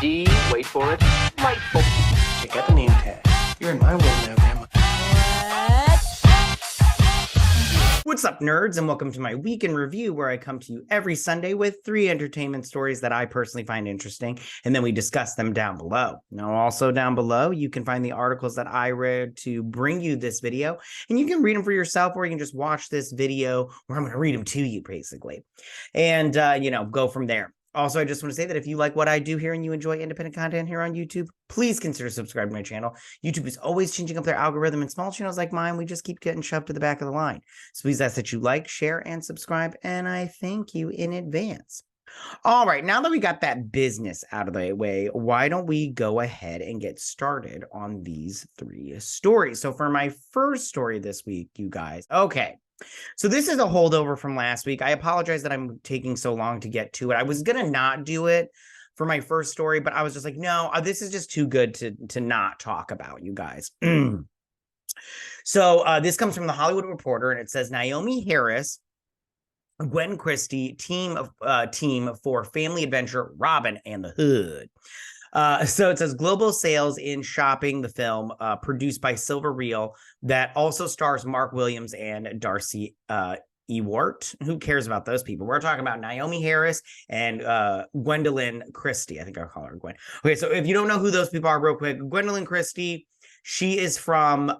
D, wait for it, delightful. Check out the name tag. You're in my world now, Grandma. What's up, nerds, and welcome to my week in review, where I come to you every Sunday with 3 entertainment stories that I personally find interesting, and then we discuss them down below. Now, also down below, you can find the articles that I read to bring you this video, and you can read them for yourself, or you can just watch this video where I'm going to read them to you, basically, and, go from there. Also, I just want to say that if you like what I do here and you enjoy independent content here on YouTube, please consider subscribing to my channel. YouTube is always changing up their algorithm, and small channels like mine, we just keep getting shoved to the back of the line. So please ask that you like, share, and subscribe, and I thank you in advance. All right, now that we got that business out of the way, why don't we go ahead and get started on these 3 stories? So for my first story this week, you guys, okay. So this is a holdover from last week. I apologize that I'm taking so long to get to it. I was going to not do it for my first story, but I was just like, no, this is just too good to not talk about, you guys. So this comes from the Hollywood Reporter, and it says Naomie Harris, Gwen Christie team for family adventure Robin and the Hood. So it says global sales in shopping, the film produced by Silver Reel that also stars Mark Williams and Darcy Ewart. Who cares about those people? We're talking about Naomie Harris and Gwendoline Christie. I think I'll call her Gwen. Okay, so if you don't know who those people are, real quick, Gwendoline Christie, she is from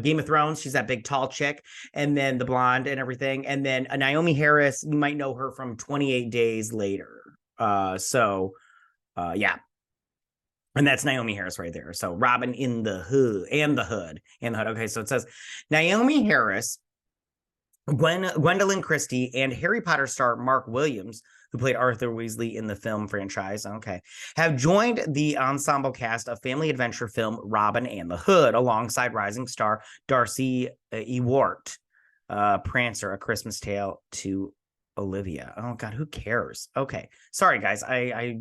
Game of Thrones. She's that big tall chick, and then the blonde and everything. And then Naomie Harris, you might know her from 28 Days Later. Yeah. And that's Naomie Harris right there. So Robin in the Hood and the Hood. Okay, so it says Naomie Harris, Gwendoline Christie, and Harry Potter star Mark Williams, who played Arthur Weasley in the film franchise, have joined the ensemble cast of family adventure film Robin and the Hood, alongside rising star Darcy Ewart, Prancer, A Christmas Tale to Olivia. Oh God, who cares? Okay, sorry guys, I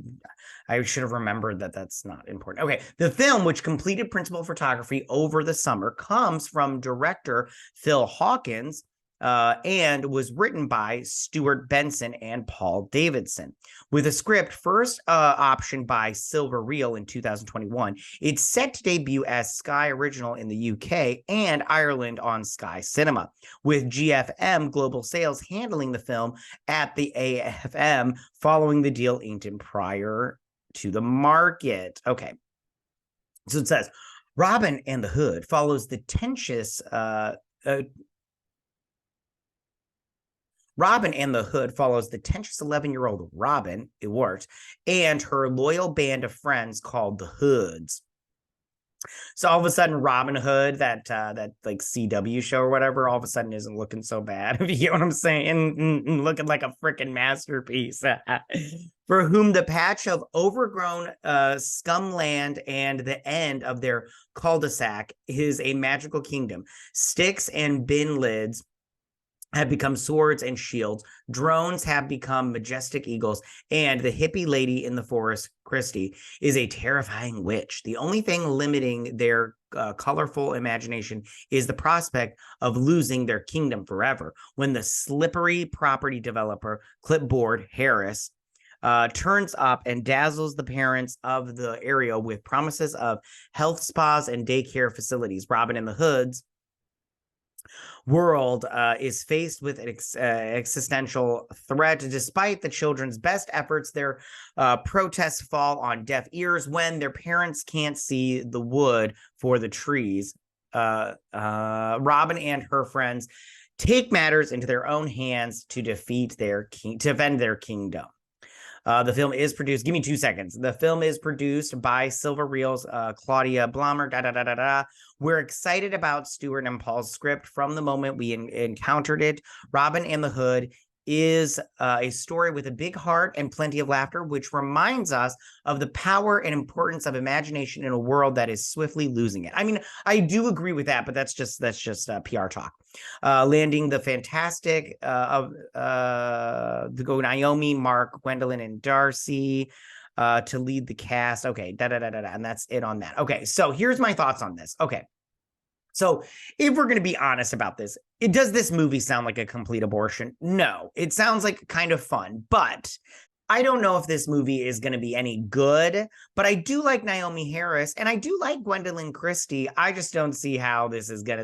should have remembered that that's not important. Okay, the film, which completed principal photography over the summer, comes from director Phil Hawkins, and was written by Stuart Benson and Paul Davidson. With a script first optioned by Silver Reel in 2021, it's set to debut as Sky Original in the UK and Ireland on Sky Cinema, with GFM Global Sales handling the film at the AFM following the deal inked in prior to the market. Okay, so it says Robin and the Hood follows the Robin and the Hood follows the tenacious 11-year-old Robin Ewart and her loyal band of friends called the Hoods. So all of a sudden, Robin Hood, that like CW show or whatever, all of a sudden isn't looking so bad. If you get what I'm saying, and looking like a freaking masterpiece. For whom the patch of overgrown scumland and the end of their cul-de-sac is a magical kingdom. Sticks and bin lids have become swords and shields. Drones have become majestic eagles. And the hippie lady in the forest, Christie, is a terrifying witch. The only thing limiting their colorful imagination is the prospect of losing their kingdom forever, when the slippery property developer, Clipboard Harris, turns up and dazzles the parents of the area with promises of health spas and daycare facilities. Robin and the Hoods world is faced with an existential threat. Despite the children's best efforts, their protests fall on deaf ears when their parents can't see the wood for the trees. Robin and her friends take matters into their own hands to defend their kingdom. The film is produced. Give me 2 seconds. The film is produced by Silver Reel's Claudia Blommer. We're excited about Stuart and Paul's script from the moment we encountered it. Robin and the Hood is a story with a big heart and plenty of laughter, which reminds us of the power and importance of imagination in a world that is swiftly losing it. I mean, I do agree with that, but that's just PR talk. Landing the fantastic of Naomie, Mark, Gwendoline, and Darcy to lead the cast. Okay, and that's it on that. Okay, so here's my thoughts on this. Okay. So if we're going to be honest about this, does this movie sound like a complete abortion? No, it sounds like kind of fun, but I don't know if this movie is going to be any good, but I do like Naomie Harris and I do like Gwendoline Christie. I just don't see how this is gonna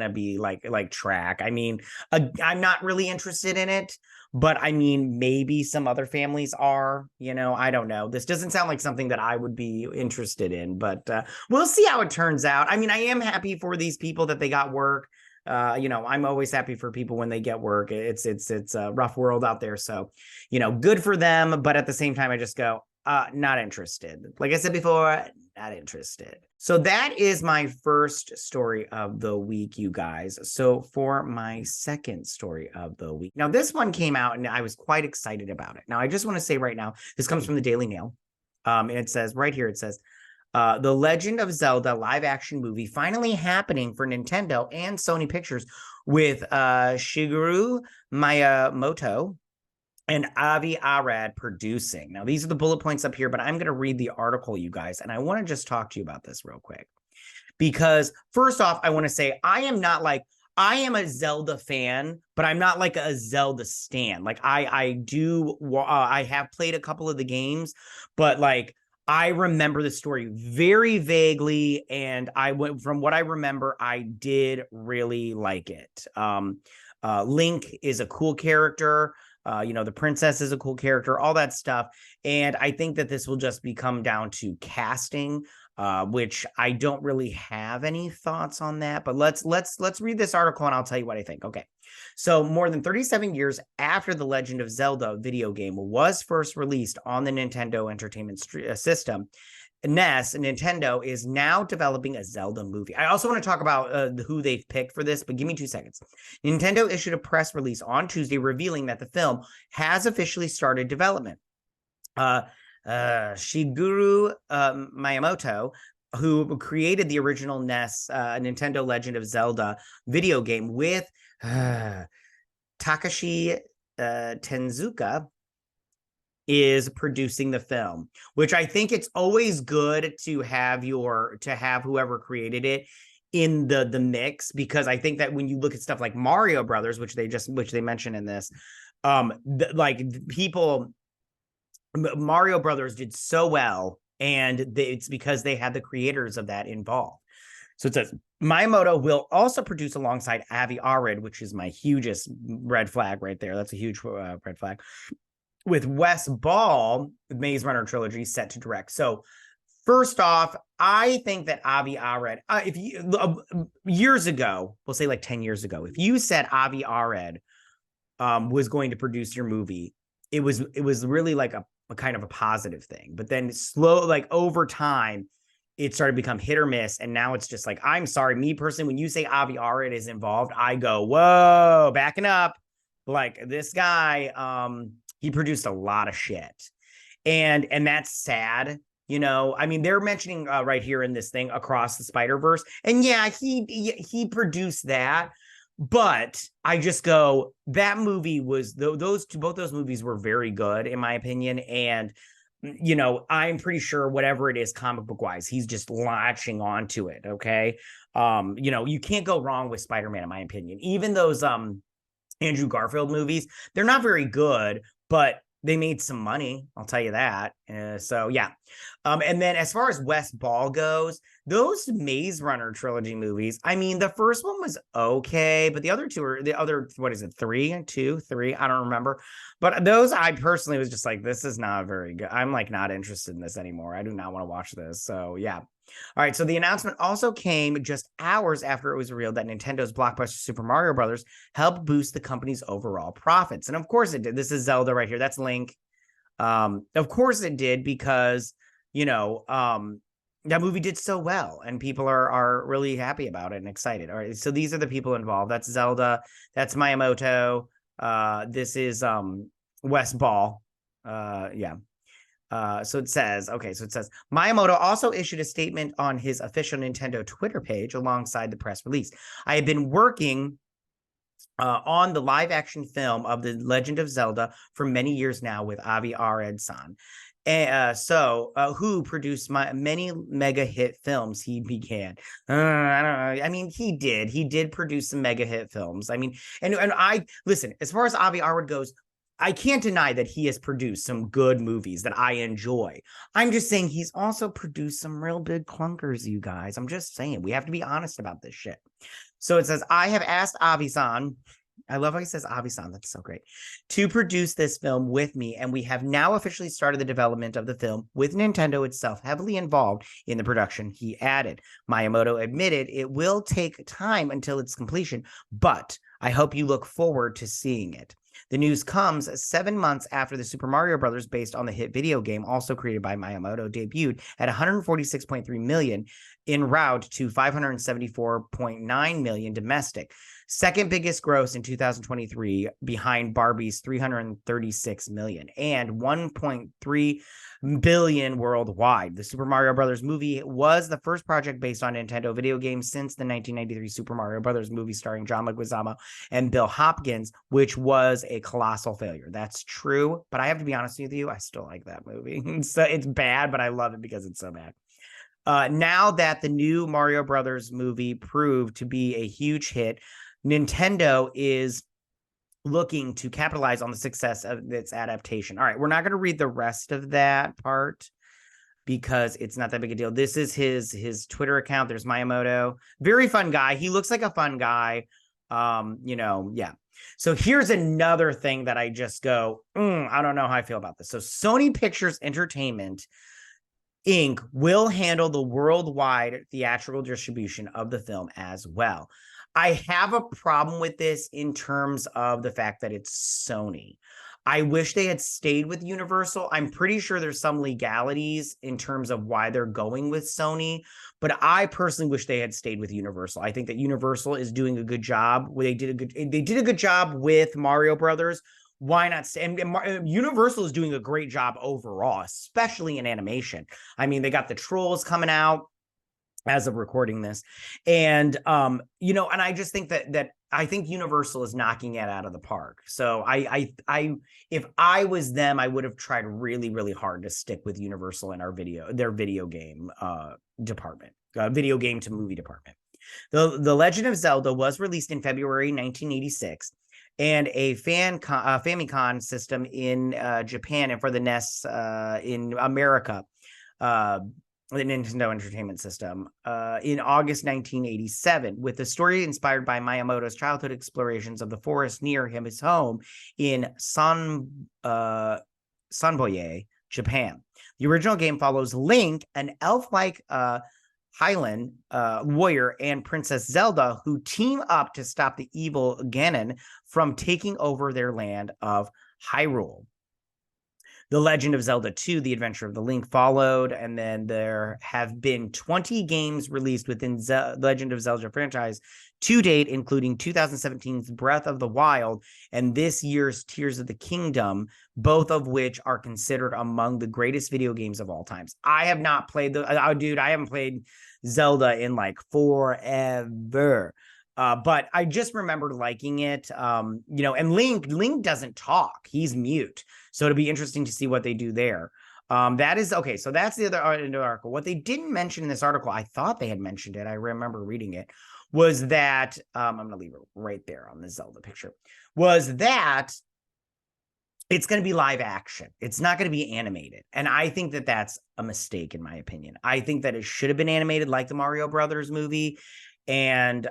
be like track. I mean, I'm not really interested in it, but I mean, maybe some other families are. I don't know. This doesn't sound like something that I would be interested in, but we'll see how it turns out. I mean, I am happy for these people that they got work. I'm always happy for people when they get work. It's a rough world out there, so good for them, but at the same time I just go not interested. Like I said before, not interested. So that is my first story of the week, you guys. So for my second story of the week, now this one came out and I was quite excited about it. Now I just want to say right now, this comes from the Daily Mail, and it says right here, it says the Legend of Zelda live action movie finally happening for Nintendo and Sony Pictures with Shigeru Miyamoto and Avi Arad producing. Now, these are the bullet points up here, but I'm going to read the article, you guys, and I want to just talk to you about this real quick. Because first off, I want to say I am a Zelda fan, but I'm not like a Zelda stan. Like I have played a couple of the games, but like I remember the story very vaguely, and from what I remember, I did really like it. Link is a cool character. The princess is a cool character, all that stuff. And I think that this will just come down to casting, which I don't really have any thoughts on that. But let's read this article and I'll tell you what I think. Okay. So more than 37 years after the Legend of Zelda video game was first released on the Nintendo Entertainment System, NES, Nintendo is now developing a Zelda movie. I also want to talk about who they've picked for this, but give me 2 seconds. Nintendo issued a press release on Tuesday revealing that the film has officially started development. Shigeru Miyamoto, who created the original NES Nintendo Legend of Zelda video game with Takashi Tezuka, is producing the film, which I think it's always good to have whoever created it in the mix, because I think that when you look at stuff like Mario Brothers, which they mentioned in this, Mario Brothers did so well, and it's because they had the creators of that involved. So it says Miyamoto will also produce alongside Avi Arad, which is my hugest red flag right there. That's a huge red flag. With Wes Ball, the Maze Runner trilogy, set to direct. So first off, I think that Avi Arad, if you years ago, we'll say like 10 years ago, if you said Avi Arad was going to produce your movie, it was really like a kind of a positive thing. But then over time, it started to become hit or miss. And now it's just like, I'm sorry, me personally, when you say Avi Arad is involved, I go, whoa, backing up. Like this guy, he produced a lot of shit. And that's sad. I mean, they're mentioning right here in this thing, Across the Spider-Verse. And yeah, he produced that. But I just go, that movie was both those movies were very good, in my opinion. And, I'm pretty sure whatever it is, comic book wise, he's just latching onto it. Okay. You can't go wrong with Spider-Man, in my opinion. Even those Andrew Garfield movies, they're not very good, but they made some money, I'll tell you that. So yeah. And then as far as Wes Ball goes, those Maze Runner trilogy movies, I mean, the first one was okay, but the other two are what is it? 3, I don't remember. But those, I personally was just like, this is not very good. I'm like not interested in this anymore. I do not want to watch this. So yeah. All right. So the announcement also came just hours after it was revealed that Nintendo's blockbuster Super Mario Brothers helped boost the company's overall profits. And of course it did. This is Zelda right here. That's Link. Of course it did, because, that movie did so well and people are really happy about it and excited. All right. So these are the people involved. That's Zelda. That's Miyamoto. This is Wes Ball. Yeah. So it says Miyamoto also issued a statement on his official Nintendo Twitter page alongside the press release. I have been working on the live action film of The Legend of Zelda for many years now with Avi Arad-san. Who produced many mega hit films he began. I don't know. I mean, he did produce some mega hit films. I mean, and I listen, as far as Avi Arad goes, I can't deny that he has produced some good movies that I enjoy. I'm just saying he's also produced some real big clunkers, you guys. I'm just saying we have to be honest about this shit. So it says, I have asked Avisan, I love how he says Avisan, that's so great, to produce this film with me, and we have now officially started the development of the film with Nintendo itself heavily involved in the production, he added. Miyamoto admitted it will take time until its completion, but I hope you look forward to seeing it. The news comes 7 months after the Super Mario Bros. Based on the hit video game, also created by Miyamoto, debuted at 146.3 million en route to 574.9 million domestic. Second biggest gross in 2023 behind Barbie's 336 million and 1.3 billion worldwide. The Super Mario Bros. Movie was the first project based on Nintendo video games since the 1993 Super Mario Bros. Movie starring John Leguizamo and Bill Hopkins, which was a colossal failure. That's true, but I have to be honest with you, I still like that movie. It's bad, but I love it because it's so bad. Now that the new Mario Brothers movie proved to be a huge hit, Nintendo is looking to capitalize on the success of its adaptation. All right, we're not going to read the rest of that part because it's not that big a deal. This is his Twitter account. There's Miyamoto. Very fun guy. He looks like a fun guy. Yeah. So here's another thing that I just go, I don't know how I feel about this. So Sony Pictures Entertainment Inc. will handle the worldwide theatrical distribution of the film as well. I have a problem with this in terms of the fact that it's Sony. I wish they had stayed with Universal. I'm pretty sure there's some legalities in terms of why they're going with Sony, but I personally wish they had stayed with Universal. I think that Universal is doing a good job. They did a good job with Mario Brothers. Why not stay? And Universal is doing a great job overall, especially in animation. I mean, they got the Trolls coming out as of recording this, and and I just think that I think Universal is knocking it out of the park. So I if I was them, I would have tried really, really hard to stick with Universal in their video game department, video game to movie department. The Legend of Zelda was released in February 1986, and a Famicom system in Japan, and for the NES in America. The Nintendo Entertainment System, in August 1987, with the story inspired by Miyamoto's childhood explorations of the forest near his home in Sanboye, Japan. The original game follows Link, an elf-like Highland warrior, and Princess Zelda, who team up to stop the evil Ganon from taking over their land of Hyrule. The Legend of Zelda 2, The Adventure of the Link, followed, and then there have been 20 games released within Legend of Zelda franchise to date, including 2017's Breath of the Wild and this year's Tears of the Kingdom, both of which are considered among the greatest video games of all times. I have not played I haven't played Zelda in like forever. But I just remember liking it, and Link doesn't talk. He's mute. So it'll be interesting to see what they do there. That is okay. So that's the other article. What they didn't mention in this article, I thought they had mentioned it, I remember reading it, was that, I'm going to leave it right there on the Zelda picture, was that it's going to be live action. It's not going to be animated. And I think that that's a mistake, in my opinion. I think that it should have been animated like the Mario Brothers movie. And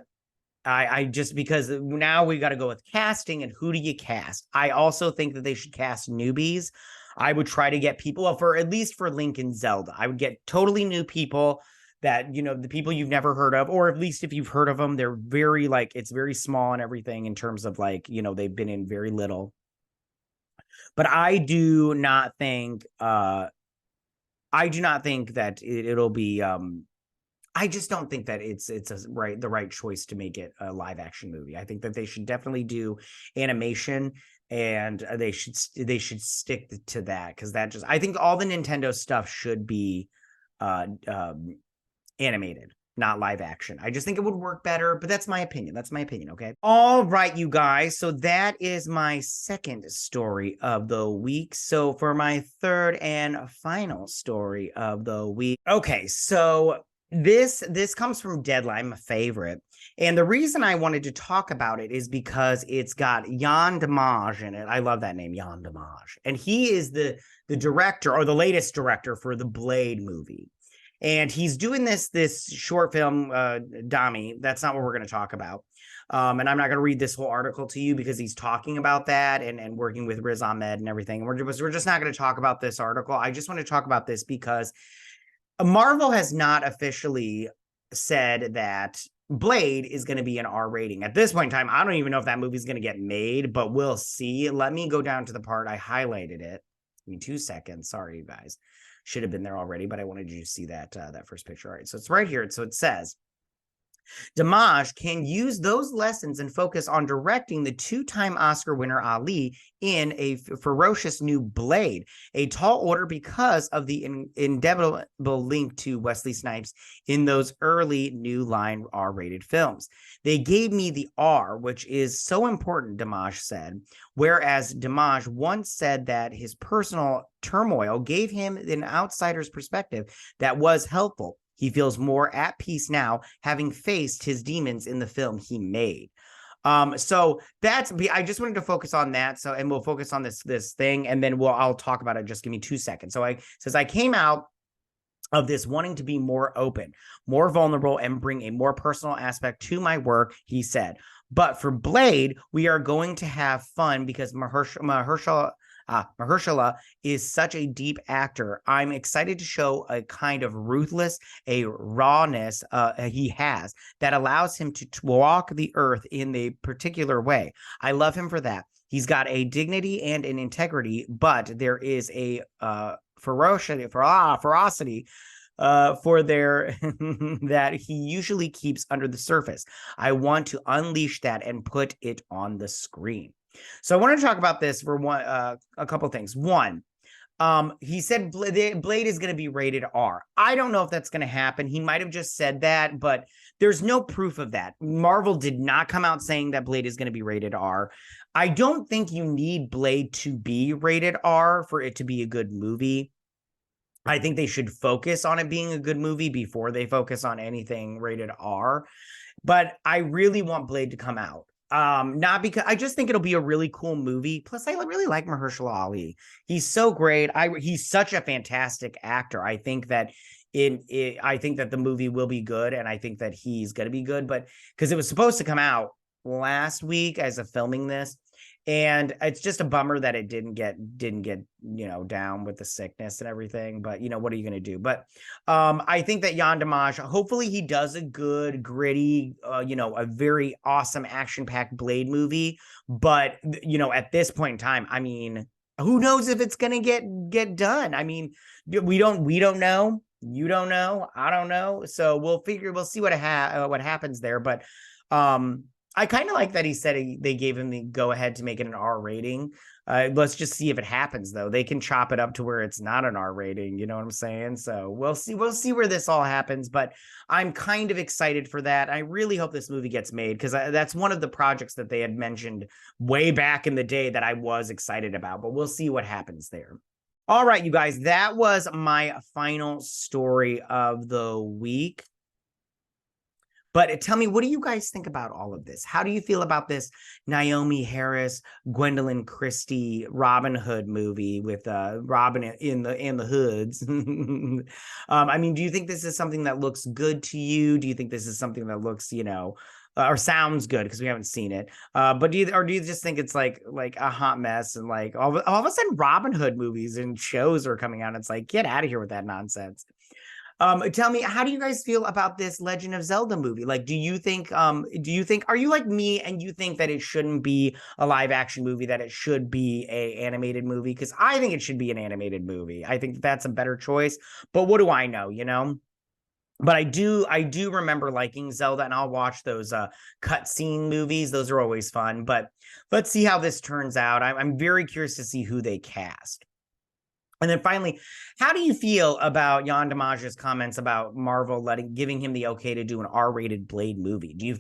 I just, because now we got to go with casting, and who do you cast? I also think that they should cast newbies. I would try to get people, well, for at least for Link and Zelda, I would get totally new people that, the people you've never heard of, or at least if you've heard of them, they're very it's very small and everything in terms of they've been in very little. But I do not think that it'll be, I just don't think that it's the right choice to make it a live action movie. I think that they should definitely do animation, and they should stick to that, because I think all the Nintendo stuff should be animated, not live action. I just think it would work better, but that's my opinion. Okay. All right, you guys. So that is my second story of the week. So for my third and final story of the week. Okay, so this comes from Deadline, my favorite. And the reason I wanted to talk about it is because it's got Yann Demange in it. I love that name, Yann Demange. And he is the director, or the latest director, for the Blade movie. And he's doing this short film, Dammi. That's not what we're going to talk about. And I'm not going to read this whole article to you because he's talking about that and working with Riz Ahmed and everything. We're just not going to talk about this article. I just want to talk about this because Marvel has not officially said that Blade is going to be an R rating. At this point in time, I don't even know if that movie is going to get made, but we'll see. Let me go down to the part I highlighted it. Give me 2 seconds. Sorry, you guys. Should have been there already, but I wanted you to see that first picture. All right, so it's right here. So it says, Demange can use those lessons and focus on directing the two-time Oscar winner Ali in a ferocious new Blade, a tall order because of the indelible link to Wesley Snipes in those early New Line R-rated films. They gave me the R, which is so important, Demange said, whereas Demange once said that his personal turmoil gave him an outsider's perspective that was helpful. He feels more at peace now, having faced his demons in the film he made. So that's, I just wanted to focus on that. So, and we'll focus on this thing, and then I'll talk about it. Just give me 2 seconds. So I came out of this wanting to be more open, more vulnerable, and bring a more personal aspect to my work, he said. But for Blade, we are going to have fun because Mahershala is such a deep actor. I'm excited to show a kind of ruthless, a rawness he has that allows him to walk the earth in a particular way. I love him for that. He's got a dignity and an integrity, but there is a ferocity for there that he usually keeps under the surface. I want to unleash that and put it on the screen. So I want to talk about this for a couple of things. One, he said Blade is going to be rated R. I don't know if that's going to happen. He might have just said that, but there's no proof of that. Marvel did not come out saying that Blade is going to be rated R. I don't think you need Blade to be rated R for it to be a good movie. I think they should focus on it being a good movie before they focus on anything rated R. But I really want Blade to come out. Not because I just think it'll be a really cool movie. Plus, I really like Mahershala Ali. He's so great. He's such a fantastic actor. I think that I think that the movie will be good, and I think that he's gonna be good. But because it was supposed to come out last week as of filming this, and it's just a bummer that it didn't get down with the sickness and everything. But what are you gonna do? But I think that Yann Demange, hopefully he does a good, gritty, a very awesome action-packed Blade movie. But at this point in time, I mean, who knows if it's gonna get done? I mean, we don't know. You don't know. I don't know. So we'll see what happens there. But I kind of like that he said they gave him the go ahead to make it an R rating. Let's just see if it happens, though. They can chop it up to where it's not an R rating. You know what I'm saying? So we'll see where this all happens. But I'm kind of excited for that. I really hope this movie gets made because that's one of the projects that they had mentioned way back in the day that I was excited about. But we'll see what happens there. All right, you guys, that was my final story of the week. But tell me, what do you guys think about all of this? How do you feel about this Naomie Harris, Gwendoline Christie, Robin Hood movie with Robin in the hoods? I mean, do you think this is something that looks good to you? Do you think this is something that looks, or sounds good because we haven't seen it? But do you just think it's like a hot mess and like all of a sudden Robin Hood movies and shows are coming out? And it's like, get out of here with that nonsense. Tell me, how do you guys feel about this Legend of Zelda movie? Like, are you like me and you think that it shouldn't be a live action movie, that it should be a animated movie? Because I think it should be an animated movie. I think that's a better choice. But what do I know, But I do remember liking Zelda, and I'll watch those cutscene movies. Those are always fun. But let's see how this turns out. I'm very curious to see who they cast. And then finally, how do you feel about Yann Demange's comments about Marvel giving him the okay to do an R-rated Blade movie? Do you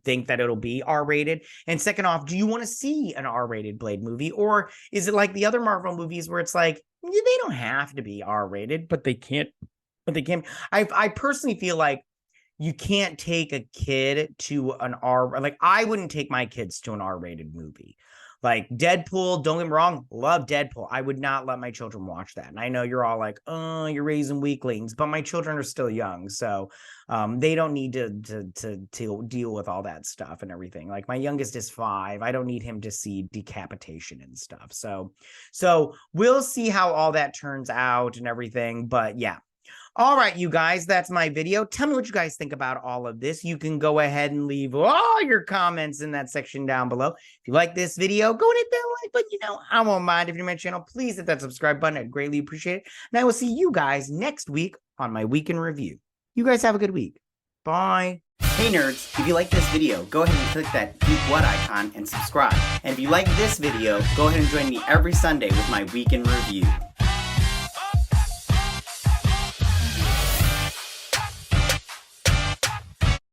think that it'll be R-rated? And second off, do you want to see an R-rated Blade movie? Or is it like the other Marvel movies where it's like, they don't have to be R-rated, but they can't. I personally feel like you can't take a kid to an R, like I wouldn't take my kids to an R-rated movie. Like Deadpool, don't get me wrong, love Deadpool. I would not let my children watch that. And I know you're all like, oh, you're raising weaklings, but my children are still young. So they don't need to deal with all that stuff and everything. Like my youngest is 5. I don't need him to see decapitation and stuff. So we'll see how all that turns out and everything. But yeah. All right, you guys, that's my video. Tell me what you guys think about all of this. You can go ahead and leave all your comments in that section down below. If you like this video, go and hit that like button. You know, I won't mind. If you're new to my channel, please hit that subscribe button. I'd greatly appreciate it. And I will see you guys next week on my week in review. You guys have a good week. Bye. Hey nerds, if you like this video, go ahead and click that Geek What icon and subscribe. And if you like this video, go ahead and join me every Sunday with my week in review.